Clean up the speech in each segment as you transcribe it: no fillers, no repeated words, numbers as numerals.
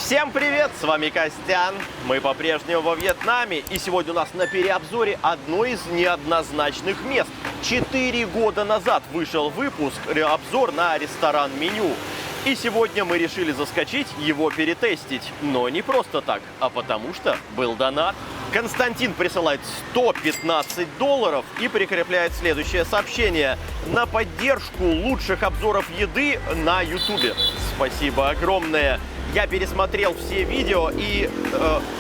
Всем привет, с вами Костян. Мы по-прежнему во Вьетнаме, и сегодня у нас на переобзоре одно из неоднозначных мест. 4 года назад вышел выпуск, обзор на ресторан «Меню». И сегодня мы решили заскочить, его перетестить. Но не просто так, а потому что был донат. Константин присылает $115 и прикрепляет следующее сообщение: на поддержку лучших обзоров еды на YouTube. Спасибо огромное. Я пересмотрел все видео и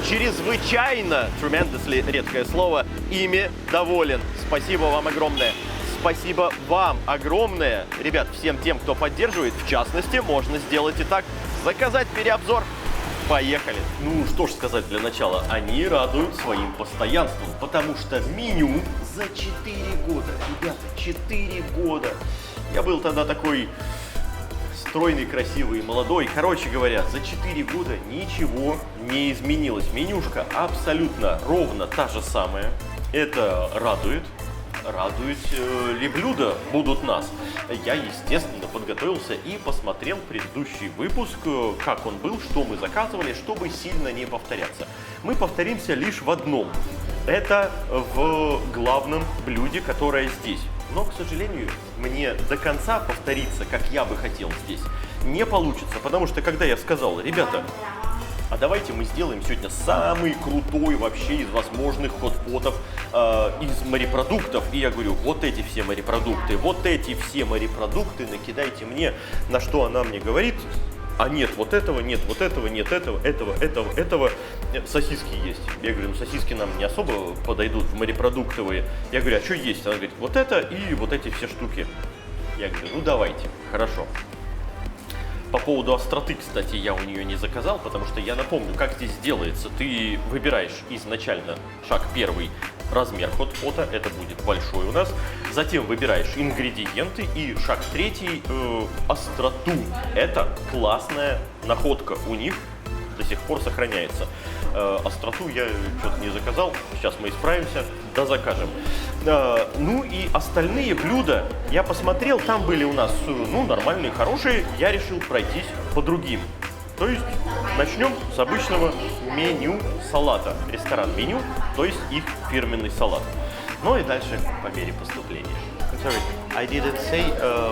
чрезвычайно, tremendously, редкое слово, ими доволен. Спасибо вам огромное. Спасибо вам огромное. Ребят, всем тем, кто поддерживает, в частности, можно сделать и так. Заказать переобзор. Поехали. Ну, что ж сказать для начала. Они радуют своим постоянством, потому что меню за 4 года. Ребята, 4 года. Я был тогда такой стройный, красивый, молодой. Короче говоря, за 4 года ничего не изменилось. Менюшка абсолютно ровно та же самая. Это радует. Радует ли блюда будут нас? Я, естественно, подготовился и посмотрел предыдущий выпуск, как он был, что мы заказывали, чтобы сильно не повторяться. Мы повторимся лишь в одном. Это в главном блюде, которое здесь. Но, к сожалению, мне до конца повториться, как я бы хотел здесь, не получится. Потому что, когда я сказал: ребята, а давайте мы сделаем сегодня самый крутой вообще из возможных хот-потов из морепродуктов. И я говорю: вот эти все морепродукты, накидайте мне. На что она мне говорит: а нет вот этого, нет вот этого, нет этого. Сосиски есть. Я говорю: ну сосиски нам не особо подойдут в морепродуктовые. Я говорю: а что есть? Она говорит: вот это и вот эти все штуки. Я говорю: ну давайте, хорошо. По поводу остроты, кстати, я у нее не заказал, потому что я напомню, как здесь делается. Ты выбираешь изначально, шаг первый, размер хот-пота, это будет большой у нас. Затем выбираешь ингредиенты, и шаг третий, остроту. Это классная находка у них, до сих пор сохраняется. Остроту я что-то не заказал, сейчас мы исправимся, да закажем. Ну и остальные блюда я посмотрел, там были у нас нормальные, хорошие, я решил пройтись по другим. То есть начнем с обычного меню салата. Ресторан «Меню», то есть их фирменный салат. Ну и дальше по мере поступления. Sorry, I didn't say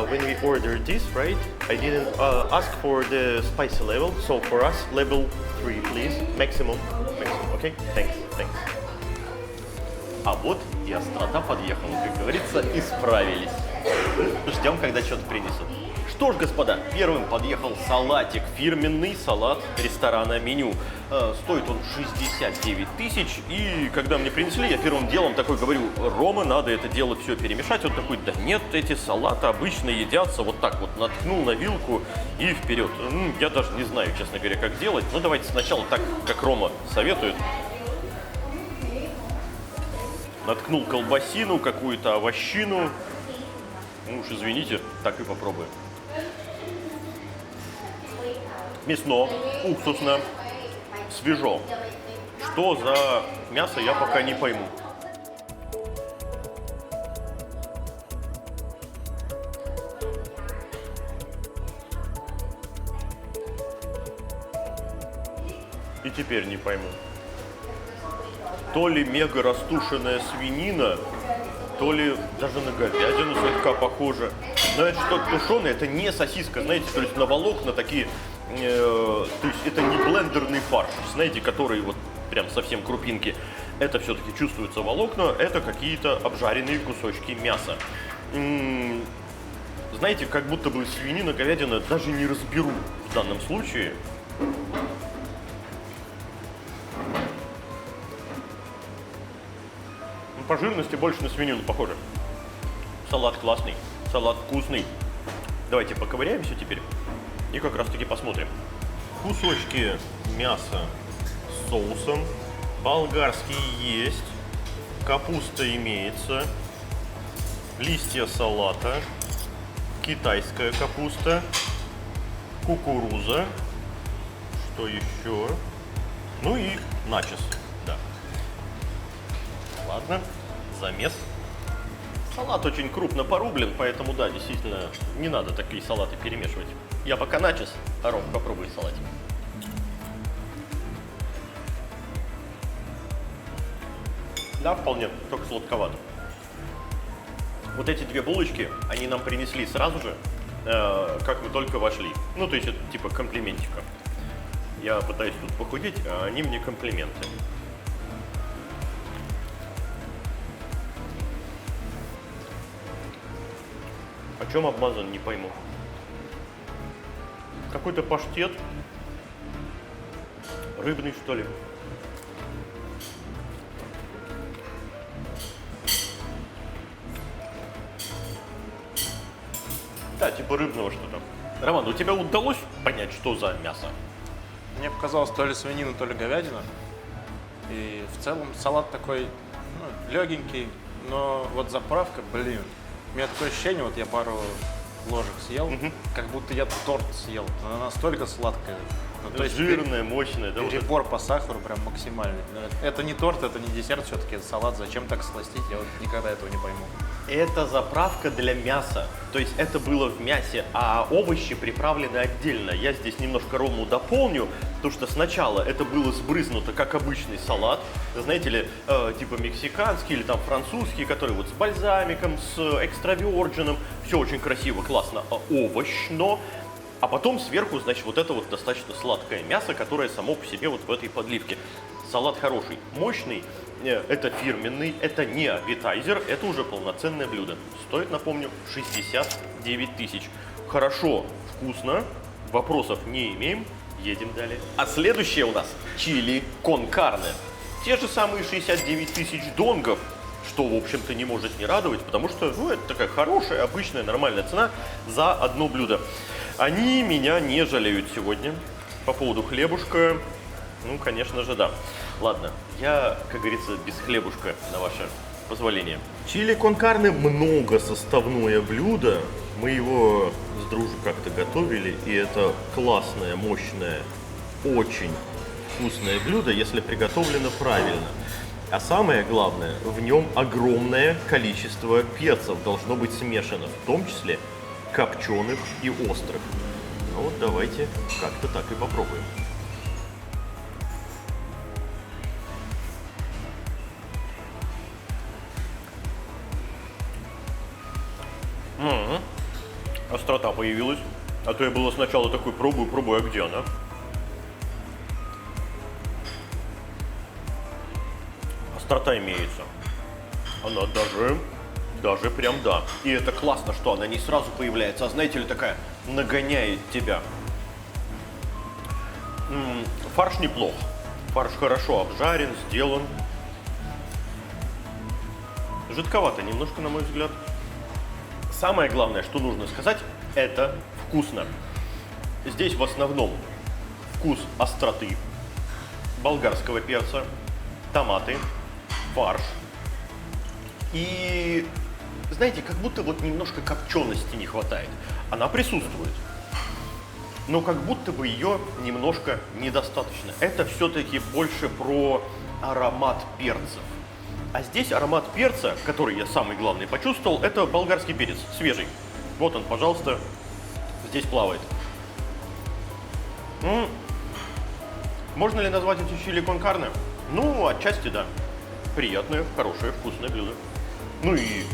when we ordered this, right? I didn't ask for the spicy level, so for us, level 3, please, maximum, okay? Thanks. А вот и острота подъехала, как говорится, исправились. Ждем, когда что-то принесут. Что ж, господа, первым подъехал салатик, фирменный салат ресторана «Меню». Стоит он 69 тысяч, и когда мне принесли, я первым делом такой говорю: Рома, надо это дело все перемешать. Он такой: да нет, эти салаты обычно едятся вот так вот, наткнул на вилку и вперед. Я даже не знаю, честно говоря, как делать. Ну давайте сначала так, как Рома советует. Наткнул колбасину, какую-то овощину. Ну уж извините, так и попробуем. Мясно, уксусно, свежо. Что за мясо, я пока не пойму. И теперь не пойму. То ли мега растушенная свинина, то ли даже на говядину слегка похоже. Но это что-то тушеное, это не сосиска, знаете, то есть на волокна такие, то есть это не блендерный фарш, знаете, который вот прям совсем крупинки. Это все-таки чувствуются волокна, это какие-то обжаренные кусочки мяса. Знаете, как будто бы свинина, говядина, даже не разберу в данном случае. По жирности больше на свинину похоже. Салат классный, салат вкусный. Давайте поковыряемся теперь и как раз таки посмотрим. Кусочки мяса с соусом. Болгарский есть. Капуста имеется. Листья салата. Китайская капуста. Кукуруза. Что еще? Ну и начос. Да. Ладно, замес. Салат очень крупно порублен, поэтому да, действительно, не надо такие салаты перемешивать. Я пока начос, а Ром, попробуй салатик. Да, вполне, только сладковато. Вот эти две булочки, они нам принесли сразу же, как мы только вошли. Ну, то есть это типа комплиментика. Я пытаюсь тут похудеть, а они мне комплименты. О чем обмазан, не пойму. Какой-то паштет. Рыбный, что ли. Да, типа рыбного что-то. Роман, у тебя удалось понять, что за мясо? Мне показалось то ли свинина, то ли говядина. И в целом салат такой, ну, легенький, но вот заправка, блин. У меня такое ощущение, вот я пару ложек съел, как будто я торт съел. Она настолько сладкая. Ну, то есть жирная, мощная, да? Перебор по сахару прям максимальный. Это не торт, это не десерт, все-таки это салат. Зачем так сластить, я вот никогда этого не пойму. Это заправка для мяса. То есть это было в мясе, а овощи приправлены отдельно. Я здесь немножко рому дополню, потому что сначала это было сбрызнуто как обычный салат. Знаете ли, типа мексиканский или там французский, который вот с бальзамиком, с экстраверженом. Все очень красиво, классно, овощно. А потом сверху, значит, вот это вот достаточно сладкое мясо, которое само по себе вот в этой подливке. Салат хороший, мощный, это фирменный, это не аппетайзер, это уже полноценное блюдо. Стоит, напомню, 69 тысяч. Хорошо, вкусно, вопросов не имеем, едем далее. А следующее у нас чили кон карне. Те же самые 69 тысяч донгов, что, в общем-то, не может не радовать, потому что, ну, это такая хорошая, обычная, нормальная цена за одно блюдо. Они меня не жалеют сегодня по поводу хлебушка. Ну, конечно же, да. Ладно, я, как говорится, без хлебушка, на ваше позволение. Чили кон карне многосоставное блюдо. Мы его с Дружей как-то готовили, и это классное, мощное, очень вкусное блюдо, если приготовлено правильно. А самое главное, в нем огромное количество перцев должно быть смешано, в том числе копченых и острых. Ну вот давайте как-то так и попробуем. Острота появилась. А то я было сначала такой пробую, а где она? Острота имеется. Она даже прям да. И это классно, что она не сразу появляется, а знаете ли, такая нагоняет тебя. Фарш неплох. Фарш хорошо обжарен, сделан. Жидковато немножко, на мой взгляд. Самое главное, что нужно сказать, это вкусно. Здесь в основном вкус остроты, болгарского перца, томаты, фарш. И, знаете, как будто вот немножко копчености не хватает. Она присутствует, но как будто бы ее немножко недостаточно. Это все-таки больше про аромат перцев. А здесь аромат перца, который я самый главный почувствовал, это болгарский перец, свежий. Вот он, пожалуйста, здесь плавает. Можно ли назвать эти чили кон карне? Ну, отчасти да. Приятное, хорошее, вкусное блюдо. Ну и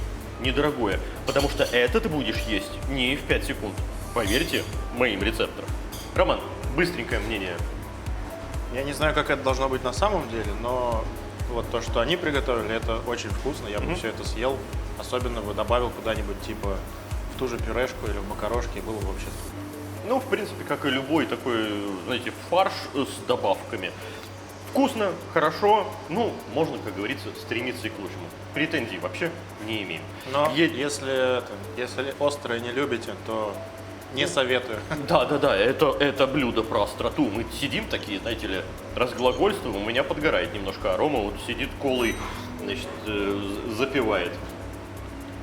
недорогое, потому что это ты будешь есть не в 5 секунд. Поверьте моим рецепторам. Роман, быстренькое мнение. Я не знаю, как это должно быть на самом деле, но вот то, что они приготовили, это очень вкусно. Я бы все это съел. Особенно бы добавил куда-нибудь типа в ту же пюрешку или в макарошки, было бы вообще супер. Ну, в принципе, как и любой такой, знаете, фарш с добавками. Вкусно, хорошо, ну, можно, как говорится, стремиться и к лучшему. Претензий вообще не имеем. Но если острое не любите, то не советую. Да, это блюдо про остроту. Мы сидим такие, знаете ли, разглагольствуем, у меня подгорает немножко, а Рома вот сидит колой, значит, запивает.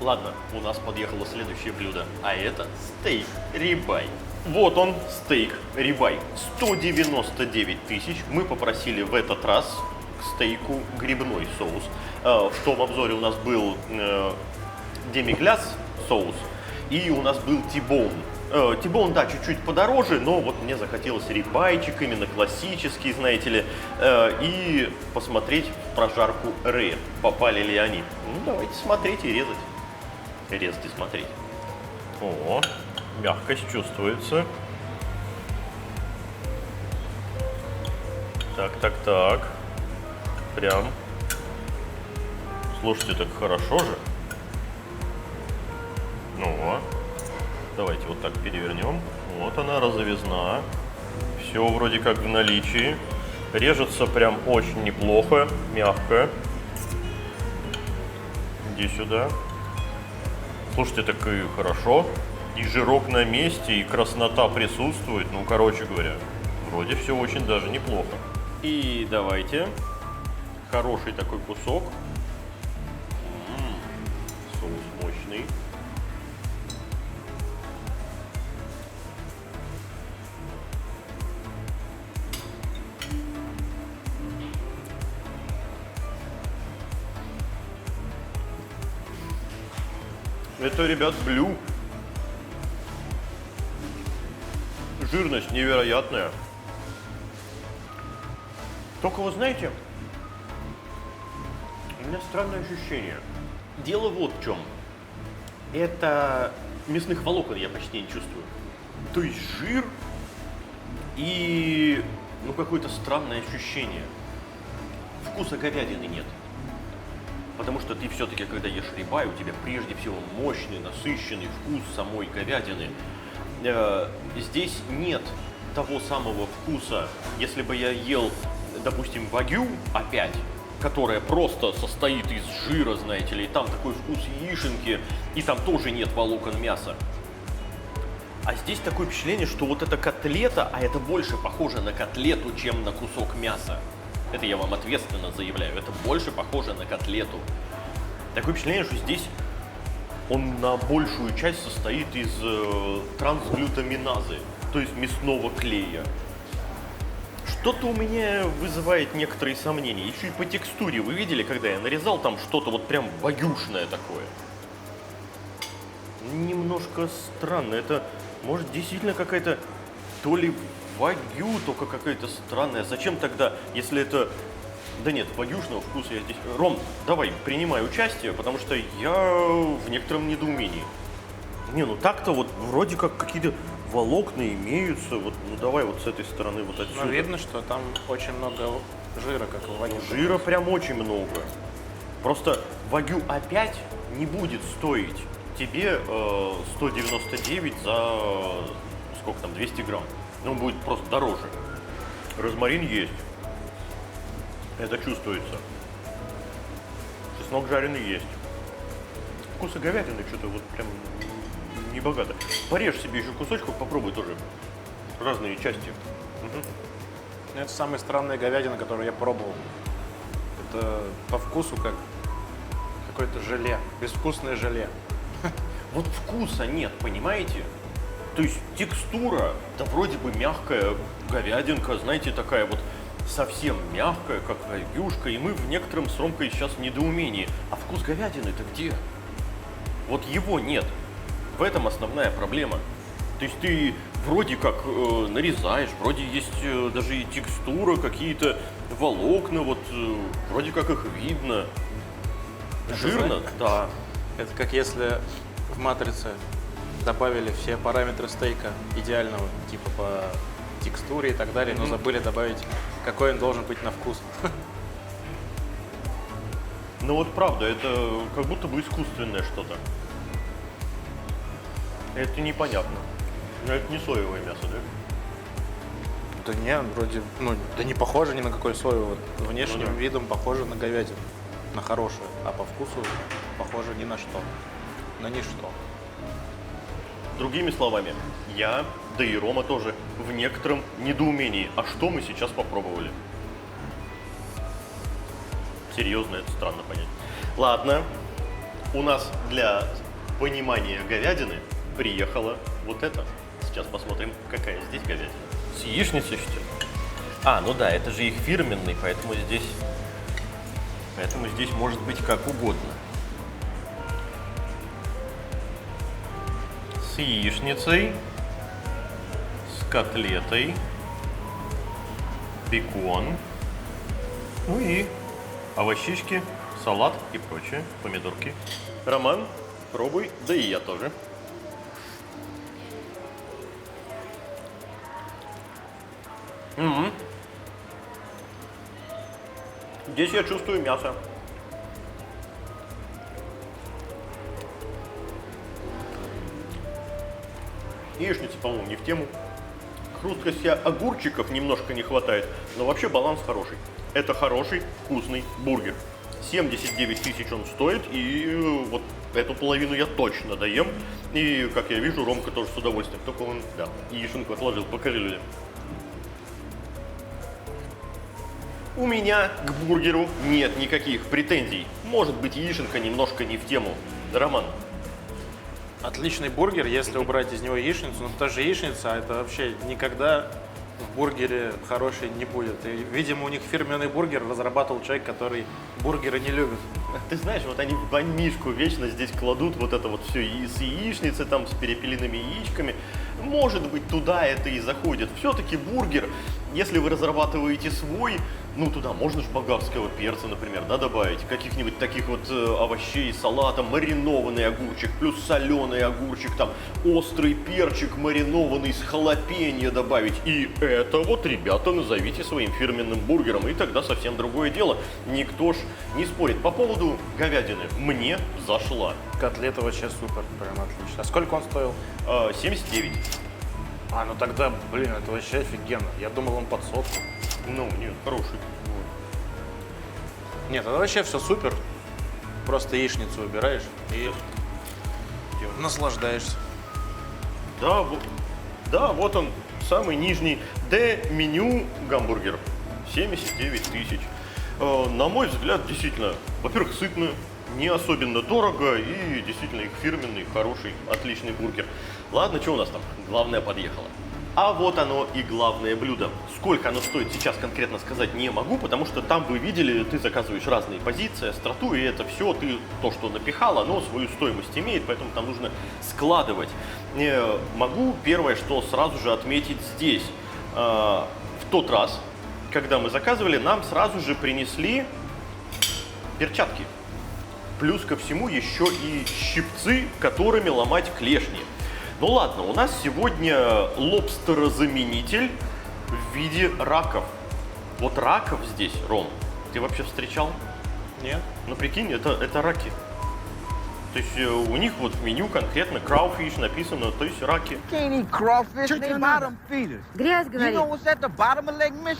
Ладно, у нас подъехало следующее блюдо, а это стейк рибай. Вот он, стейк рибай, 199 тысяч. Мы попросили в этот раз к стейку грибной соус. В том обзоре у нас был демигляс соус, и у нас был тибоун Тибон, да, чуть-чуть подороже, но вот мне захотелось рибайчик, именно классический, знаете ли, и посмотреть в прожарку Рэя, попали ли они. Ну, давайте смотреть и резать. Резать и смотреть. О, мягкость чувствуется. Так. Прям. Слушайте, так хорошо же. Ну, давайте вот так перевернем. Вот она, разрезна. Все вроде как в наличии. Режется прям очень неплохо, мягко. Иди сюда. Слушайте, так и хорошо. И жирок на месте, и краснота присутствует. Ну, короче говоря, вроде все очень даже неплохо. И давайте. Хороший такой кусок. Соус мощный. Это, ребят, блю. Жирность невероятная. Только вы знаете, у меня странное ощущение. Дело вот в чем. Это мясных волокон я почти не чувствую. То есть жир и ну какое-то странное ощущение. Вкуса говядины нет. Потому что ты все-таки, когда ешь рибай, у тебя прежде всего мощный, насыщенный вкус самой говядины. Здесь нет того самого вкуса, если бы я ел, допустим, вагю опять, которая просто состоит из жира, знаете ли, и там такой вкус яишенки, и там тоже нет волокон мяса. А здесь такое впечатление, что вот эта котлета, а это больше похоже на котлету, чем на кусок мяса. Это я вам ответственно заявляю, это больше похоже на котлету. Такое впечатление, что здесь он на большую часть состоит из трансглютаминазы, то есть мясного клея. Что-то у меня вызывает некоторые сомнения. Еще и по текстуре. Вы видели, когда я нарезал, там что-то вот прям вагюшное такое. Немножко странно. Это, может, действительно какая-то то ли вагю, только какая-то странная. Зачем тогда, если это... Да нет, вагюшного вкуса я здесь... Ром, давай, принимай участие, потому что я в некотором недоумении. Не, ну так-то вот вроде как какие-то волокна имеются. Вот, ну давай вот с этой стороны, вот отсюда. Но видно, что там очень много жира, как в вагю. Жира прям очень много. Просто вагю опять не будет стоить тебе 199 за сколько там, 200 грамм. Ну, он будет просто дороже. Розмарин есть. Это чувствуется. Чеснок жареный есть. Вкуса говядины что-то вот прям не богато. Порежь себе еще кусочков, попробуй тоже. Разные части. Угу. Это самая странная говядина, которую я пробовал. Это по вкусу как какое-то желе, безвкусное желе. Вот вкуса нет, понимаете? То есть текстура, да вроде бы мягкая говядинка, знаете, такая вот совсем мягкая, как вагюшка, и мы в некотором с Ромкой сейчас в недоумении. А вкус говядины-то где? Вот его нет. В этом основная проблема. То есть ты вроде как нарезаешь, вроде есть даже и текстура, какие-то волокна, вот вроде как их видно. Жирно, да. Это как если в матрице добавили все параметры стейка идеального, типа по текстуре и так далее, но забыли добавить, какой он должен быть на вкус. Ну вот правда, это как будто бы искусственное что-то. Это непонятно. Но это не соевое мясо, да? Да не, вроде, ну, да не похоже ни на какое соевое. Вот внешним Ну да. видом похоже на говядину, на хорошую, а по вкусу похоже ни на что, на ничто. Другими словами, я, да и Рома тоже, в некотором недоумении. А что мы сейчас попробовали? Серьезно, это странно понять. Ладно, у нас для понимания говядины приехала вот это. Сейчас посмотрим, какая здесь говядина. С яичницей, что ли? А, ну да, это же их фирменный, поэтому здесь может быть как угодно. С яичницей. котлетой, бекон, ну и овощички, салат и прочее, помидорки. Роман, пробуй, да и я тоже. Здесь я чувствую мясо. Яичница, по-моему, не в тему. Хрусткости огурчиков немножко не хватает, но вообще баланс хороший. Это хороший, вкусный бургер. 79 тысяч он стоит, и вот эту половину я точно доем. И, как я вижу, Ромка тоже с удовольствием. Только он, да, яишенку отложил, покажи людям. У меня к бургеру нет никаких претензий. Может быть, яишенка немножко не в тему. Роман. Отличный бургер, если убрать из него яичницу, но потому что яичница это вообще никогда в бургере хорошей не будет. И, видимо, у них фирменный бургер разрабатывал человек, который бургеры не любит. Ты знаешь, вот они в банишку вечно здесь кладут вот это вот все с яичницей, там, с перепелиными яичками. Может быть, туда это и заходит. Все-таки бургер, если вы разрабатываете свой, ну, туда можно ж болгарского перца, например, да, добавить, каких-нибудь таких вот овощей, салата, маринованный огурчик, плюс соленый огурчик, там, острый перчик маринованный с халапеньо добавить. И это вот, ребята, назовите своим фирменным бургером, и тогда совсем другое дело. Никто ж не спорит. По поводу говядины, мне зашла. Котлета вообще супер, прям отлично. А сколько он стоил? 79. А, ну тогда, блин, это вообще офигенно. Я думал, он под сотку. Ну, нет, хороший. Нет, это вообще все супер. Просто яичницу убираешь и наслаждаешься. Да, вот он, самый нижний D-меню гамбургер. 79 тысяч. На мой взгляд, действительно, во-первых, сытно, не особенно дорого и действительно их фирменный, хороший, отличный бургер. Ладно, что у нас там? Главное подъехало. А вот оно и главное блюдо. Сколько оно стоит сейчас конкретно сказать не могу, потому что там вы видели, ты заказываешь разные позиции, остроту, и это все, ты то, что напихал, оно свою стоимость имеет, поэтому там нужно складывать. Могу первое, что сразу же отметить здесь. В тот раз, когда мы заказывали, нам сразу же принесли перчатки. Плюс ко всему еще и щипцы, которыми ломать клешни. Ну ладно, у нас сегодня лобстерозаменитель в виде раков. Вот раков здесь, Ром, ты вообще встречал? Нет. Ну прикинь, это раки. То есть у них вот в меню конкретно crawfish написано, то есть раки. Грязь, говорит.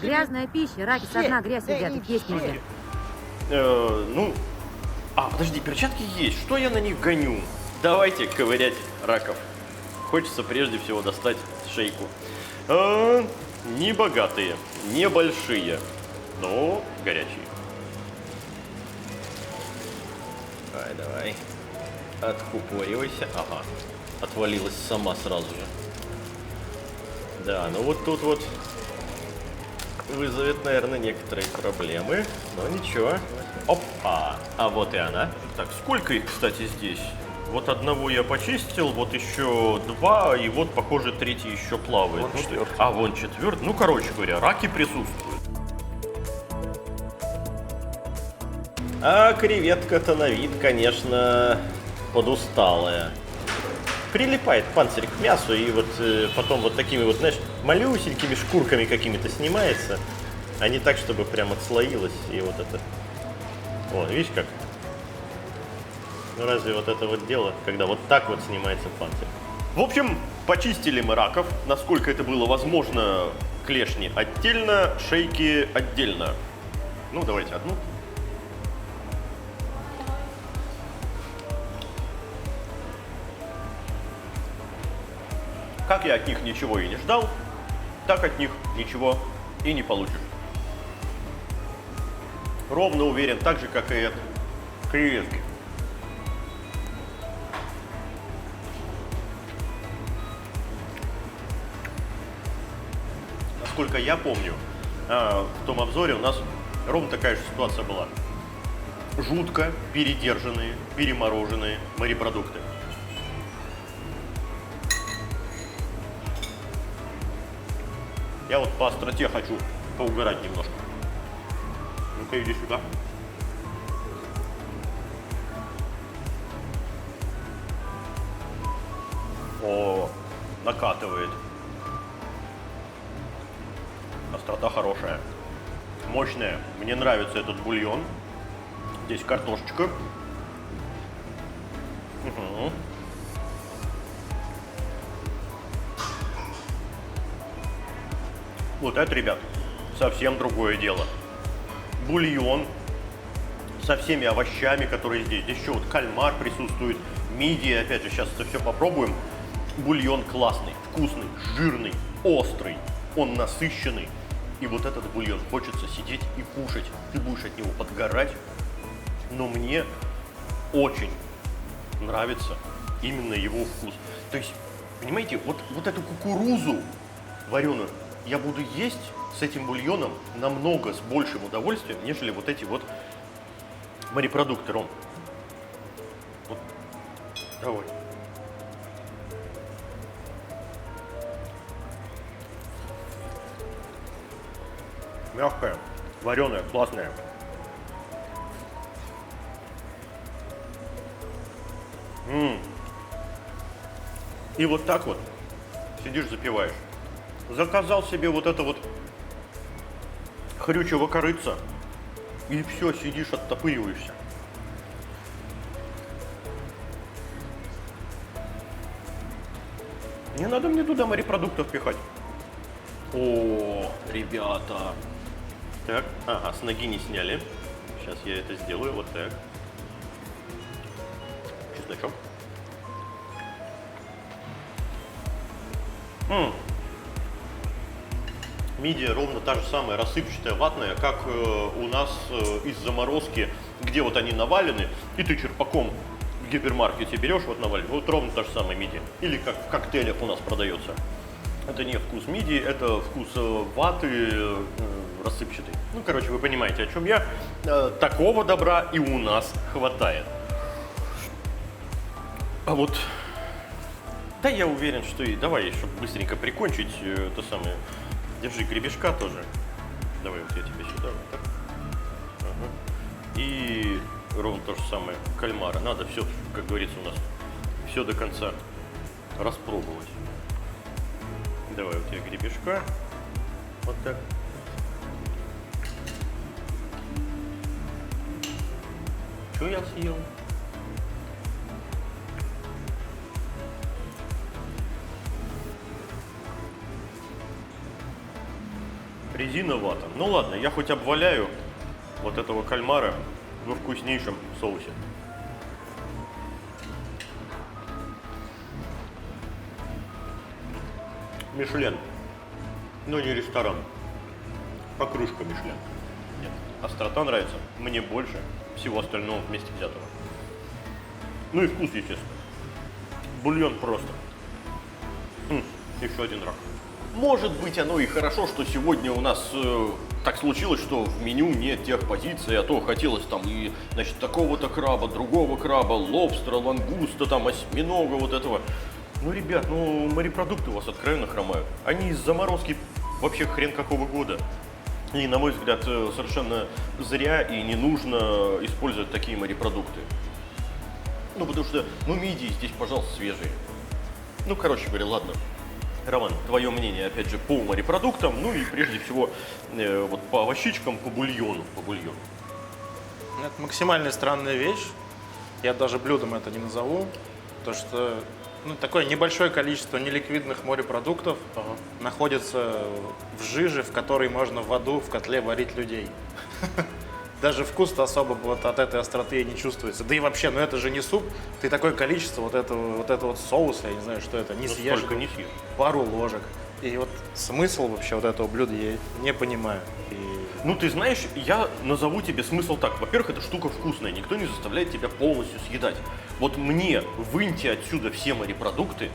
Грязная пища, раки со дна грязь едят, их есть нельзя. Подожди, перчатки есть, что я на них гоню? Давайте ковырять раков. Хочется прежде всего достать шейку. Не богатые, не большие, но горячие. Давай. Откупоривайся. Ага, отвалилась сама сразу же. Да, ну вот тут вот вызовет, наверное, некоторые проблемы, но ничего. Опа, а вот и она. Так, сколько их, кстати, здесь? Вот одного я почистил, вот еще два, и вот, похоже, третий еще плавает. Вон четвертый. А, вон четвертый. Ну, короче говоря, раки присутствуют. А креветка-то на вид, конечно, подусталая. Прилипает панцирь к мясу, и вот потом вот такими вот, знаешь, малюсенькими шкурками какими-то снимается, а не так, чтобы прям отслоилось, и вот это... О, видишь как? Ну разве вот это вот дело, когда вот так вот снимается панцирь? В общем, почистили мы раков, насколько это было возможно, клешни отдельно, шейки отдельно. Ну, давайте одну. Как я от них ничего и не ждал, так от них ничего и не получишь. Ровно уверен, так же, как и от креветки. Насколько я помню, в том обзоре у нас ровно такая же ситуация была. Жутко передержанные, перемороженные морепродукты. Я вот по остроте хочу поугарать немножко. Ну-ка, иди сюда. О, накатывает. Острота хорошая. Мощная. Мне нравится этот бульон. Здесь картошечка. Угу. Вот это, ребят, совсем другое дело. Бульон со всеми овощами, которые здесь. Здесь еще вот кальмар присутствует, мидия. Опять же, сейчас это все попробуем. Бульон классный, вкусный, жирный, острый. Он насыщенный. И вот этот бульон хочется сидеть и кушать. Ты будешь от него подгорать. Но мне очень нравится именно его вкус. То есть, понимаете, вот эту кукурузу вареную я буду есть с этим бульоном намного с большим удовольствием, нежели вот эти вот морепродукты, Ром. Вот. Давай. Мягкая, вареная, классная. И вот так вот сидишь, запиваешь. Заказал себе вот это вот хрючево корыца, и все, сидишь, оттопыриваешься. Не надо мне туда морепродуктов пихать. О, ребята. Так, ага, с ноги не сняли. Сейчас я это сделаю, вот так. Чесночок. Мидия ровно та же самая, рассыпчатая, ватная, как у нас из заморозки, где вот они навалены, и ты черпаком в гипермаркете берешь, вот навалены, вот ровно та же самая мидия. Или как в коктейлях у нас продается. Это не вкус мидии, это вкус ваты рассыпчатый. Ну, короче, вы понимаете, о чем я. Такого добра и у нас хватает. А вот, да, я уверен, что и давай, чтобы быстренько прикончить то самое. Держи гребешка тоже. Давай вот я тебе сюда. Вот так. Ага. И ровно то же самое кальмара. Надо все, как говорится, у нас все до конца распробовать. Давай вот я гребешка. Вот так. Что я съел? Резиновато. Ну ладно, я хоть обваляю вот этого кальмара во вкуснейшем соусе. Мишлен. Но не ресторан. Покрышка Мишлен. Нет. Острота нравится мне больше всего остального вместе взятого. Ну и вкус, естественно. Бульон просто. Еще один рак. Может быть, оно и хорошо, что сегодня у нас так случилось, что в меню нет тех позиций, а то хотелось там и, значит, такого-то краба, другого краба, лобстера, лангуста, там, осьминога, вот этого. Ну, ребят, ну, морепродукты у вас откровенно хромают. Они из заморозки вообще хрен какого года. И, на мой взгляд, совершенно зря и не нужно использовать такие морепродукты. Ну, потому что, ну, мидии здесь, пожалуйста, свежие. Ну, короче говоря, ладно. Роман, твое мнение, опять же, по морепродуктам, ну и прежде всего вот по овощичкам, по бульону. Это максимально странная вещь. Я даже блюдом это не назову. То, что такое небольшое количество неликвидных морепродуктов находится в жиже, в которой можно в аду в котле варить людей. Даже вкус-то особо вот от этой остроты не чувствуется. Да и вообще, ну это же не суп. Ты такое количество вот этого соуса, я не знаю, что это, не съешь. Столько не съешь. Пару ложек. И вот смысл вообще вот этого блюда я не понимаю. Ну, ты знаешь, я назову тебе смысл так. Во-первых, эта штука вкусная, никто не заставляет тебя полностью съедать. Вот мне выньте отсюда все морепродукты,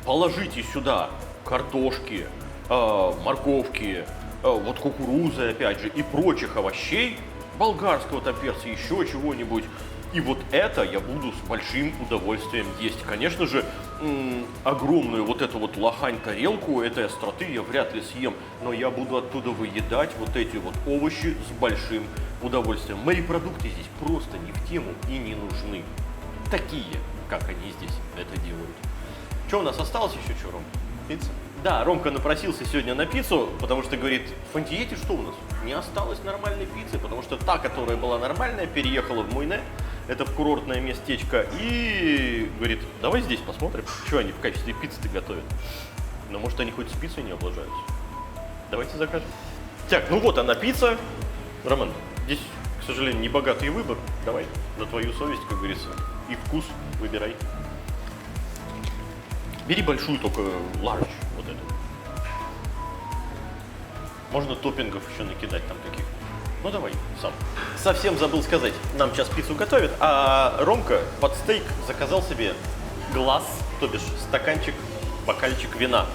положите сюда картошки, морковки, вот кукурузы, опять же, и прочих овощей, болгарского там перца, еще чего-нибудь, И вот это я буду с большим удовольствием есть. Конечно же, огромную вот эту вот лохань-тарелку этой остроты я вряд ли съем, но я буду оттуда выедать вот эти вот овощи с большим удовольствием. Морепродукты здесь просто не в тему и не нужны. Такие, как они здесь это делают. Что у нас осталось еще, что, Ром? Пицца? Да, Ромка напросился сегодня на пиццу, потому что говорит, в Фонтиете что у нас? Не осталось нормальной пиццы, потому что та, которая была нормальная, переехала в Муйне, это в курортное местечко, и говорит, давай здесь посмотрим, что они в качестве пиццы готовят. Но может они хоть с пиццей не облажаются. Давайте закажем. Так, ну вот она пицца. Роман, здесь, к сожалению, небогатый выбор. Давай, на твою совесть, как говорится, и вкус выбирай. Бери большую, только large, вот эту. Можно топпингов еще накидать там каких. Ну давай, сам. Совсем забыл сказать, нам сейчас пиццу готовят, а Ромка под стейк заказал себе глаз, то бишь стаканчик, бокальчик вина.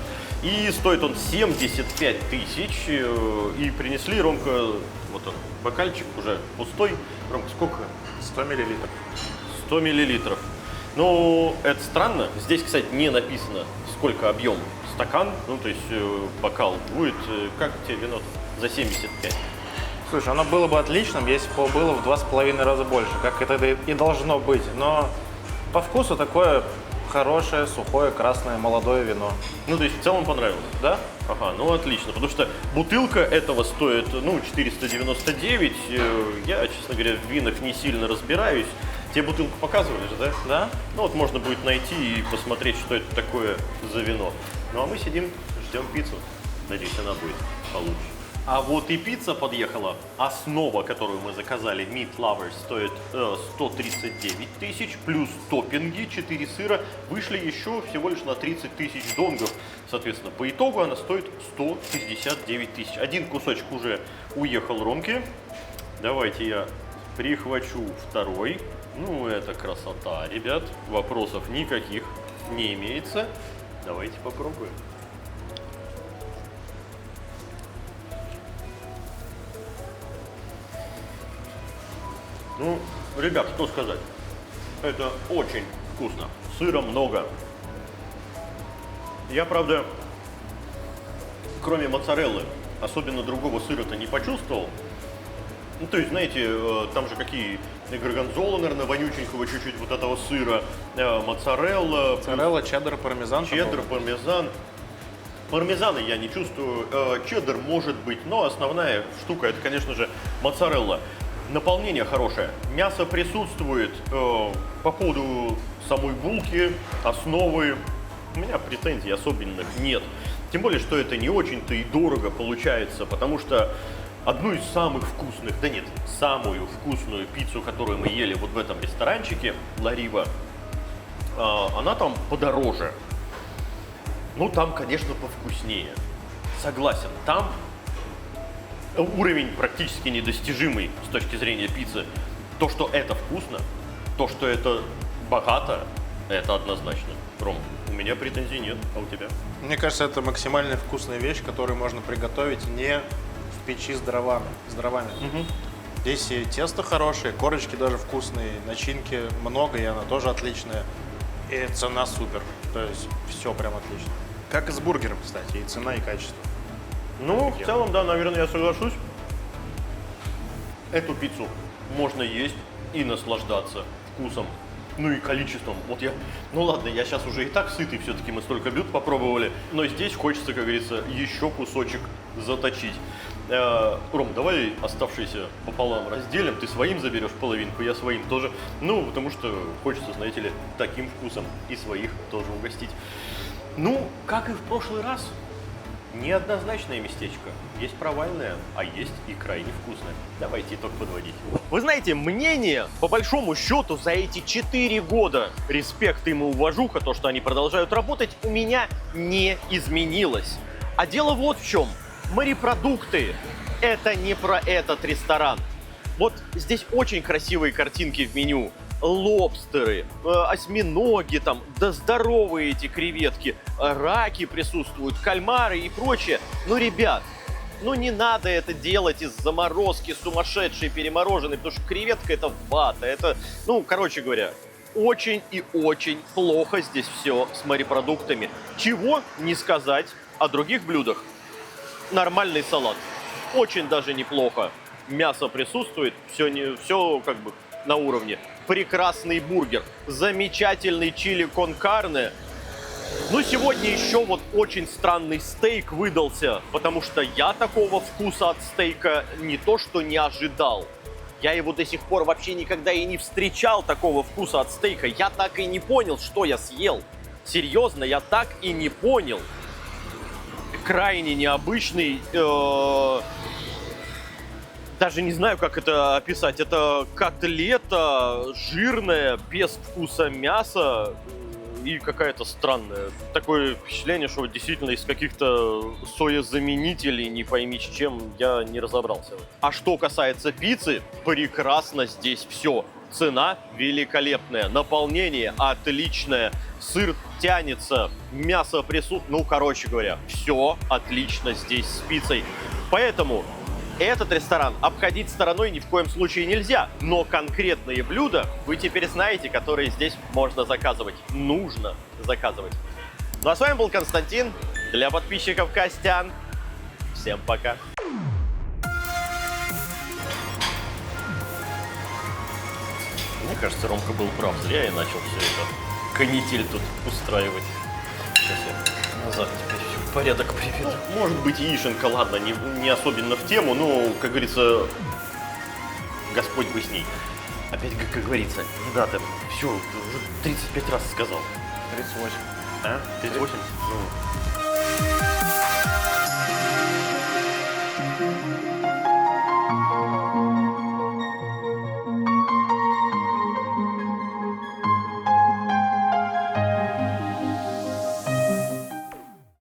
И стоит он 75 тысяч, и принесли, Ромка, вот он, бокальчик уже пустой. Ромка, сколько? 100 миллилитров. 100 миллилитров. Ну, это странно. Здесь, кстати, не написано, сколько объем стакан. Ну, то есть бокал будет. Как тебе вино за 75? Слушай, оно было бы отличным, если бы было в 2,5 раза больше, как это и должно быть. Но по вкусу такое хорошее, сухое, красное, молодое вино. Ну, то есть в целом понравилось? Да? Ага, ну отлично, потому что бутылка этого стоит, ну, 499. Я, честно говоря, в винах не сильно разбираюсь. Тебе бутылку показывали же, да? Да? Ну вот можно будет найти и посмотреть, что это такое за вино. Ну а мы сидим, ждем пиццу. Надеюсь, она будет получше. А вот и пицца подъехала. Основа, которую мы заказали, Meat Lovers, стоит 139 тысяч, плюс топпинги, 4 сыра, вышли еще всего лишь на 30 тысяч донгов. Соответственно, по итогу она стоит 169 тысяч. Один кусочек уже уехал Ромке. Давайте я прихвачу второй. Ну, это красота, ребят. Вопросов никаких не имеется. Давайте попробуем. Ну, ребят, что сказать. Это очень вкусно. Сыра много. Я, правда, кроме моцареллы, особенно другого сыра-то не почувствовал. Ну, то есть, знаете, там же какие горгонзола, наверное, вонюченького чуть-чуть вот этого сыра, моцарелла. Моцарелла, чеддер, пармезан. Чеддер, пармезан. Пармезана я не чувствую, чеддер может быть, но основная штука это, конечно же, моцарелла. Наполнение хорошее, мясо присутствует. По поводу самой булки, основы, у меня претензий особенных нет. Тем более, что это не очень-то и дорого получается, потому что одну из самых вкусных, да нет, самую вкусную пиццу, которую мы ели вот в этом ресторанчике, La Riva, она там подороже. Ну, там, конечно, повкуснее. Согласен, там уровень практически недостижимый с точки зрения пиццы. То, что это вкусно, то, что это богато, это однозначно. Ром, у меня претензий нет, а у тебя? Мне кажется, это максимально вкусная вещь, которую можно приготовить не в печи с дровами. Угу. Здесь и тесто хорошее, корочки даже вкусные, начинки много, и она тоже отличная. И цена супер, то есть все прям отлично. Как и с бургером, кстати, и цена, и качество. Ну, в целом, да, наверное, я соглашусь. Эту пиццу можно есть и наслаждаться вкусом, ну и количеством. Вот я, ну ладно, я сейчас уже и так сытый, все-таки мы столько блюд попробовали, но здесь хочется, как говорится, еще кусочек заточить. Ром, давай оставшиеся пополам разделим, ты своим заберешь половинку, я своим тоже. Ну, потому что хочется, знаете ли, таким вкусом и своих тоже угостить. Ну, как и в прошлый раз. Неоднозначное местечко. Есть провальное, а есть и крайне вкусное. Давайте итог подводить. Вы знаете, мнение, по большому счету, за эти 4 года, респект им и уважуха, то, что они продолжают работать, у меня не изменилось. А дело вот в чем. Морепродукты – это не про этот ресторан. Вот здесь очень красивые картинки в меню. Лобстеры, осьминоги, там, да здоровые эти креветки, раки присутствуют, кальмары и прочее. Ну, ребят, Ну не надо это делать из заморозки сумасшедшей, перемороженной, потому что креветка это вата. Это, ну, короче говоря, очень и очень плохо здесь все с морепродуктами. Чего не сказать о других блюдах. Нормальный салат. Очень даже неплохо. Мясо присутствует, все как бы на уровне. Прекрасный бургер, замечательный чили кон карне. Ну, сегодня еще вот очень странный стейк выдался, потому что я такого вкуса от стейка не то что не ожидал. Я его до сих пор вообще никогда и не встречал, такого вкуса от стейка. Я так и не понял, что я съел. Серьезно, я так и не понял. Крайне необычный. Даже не знаю, как это описать. Это котлета жирная, без вкуса мяса и какая-то странная. Такое впечатление, что действительно из каких-то соезаменителей, не пойми с чем, я не разобрался. А что касается пиццы, прекрасно здесь все. Цена великолепная, наполнение отличное, сыр тянется, мясо присутствует. Ну, короче говоря, все отлично здесь с пиццей. Поэтому этот ресторан обходить стороной ни в коем случае нельзя. Но конкретные блюда вы теперь знаете, которые здесь можно заказывать. Нужно заказывать. Ну а с вами был Константин. Для подписчиков Костян. Всем пока. Мне кажется, Ромка был прав. Зря я начал все это канитель тут устраивать. Сейчас я назад теперь все в порядок приведу. Ну, может быть, яишенка, ладно, не особенно в тему, но, как говорится, Господь бы с ней. Опять, как говорится, не надо. Все, уже 35 раз сказал. 38. А? 38? Ну,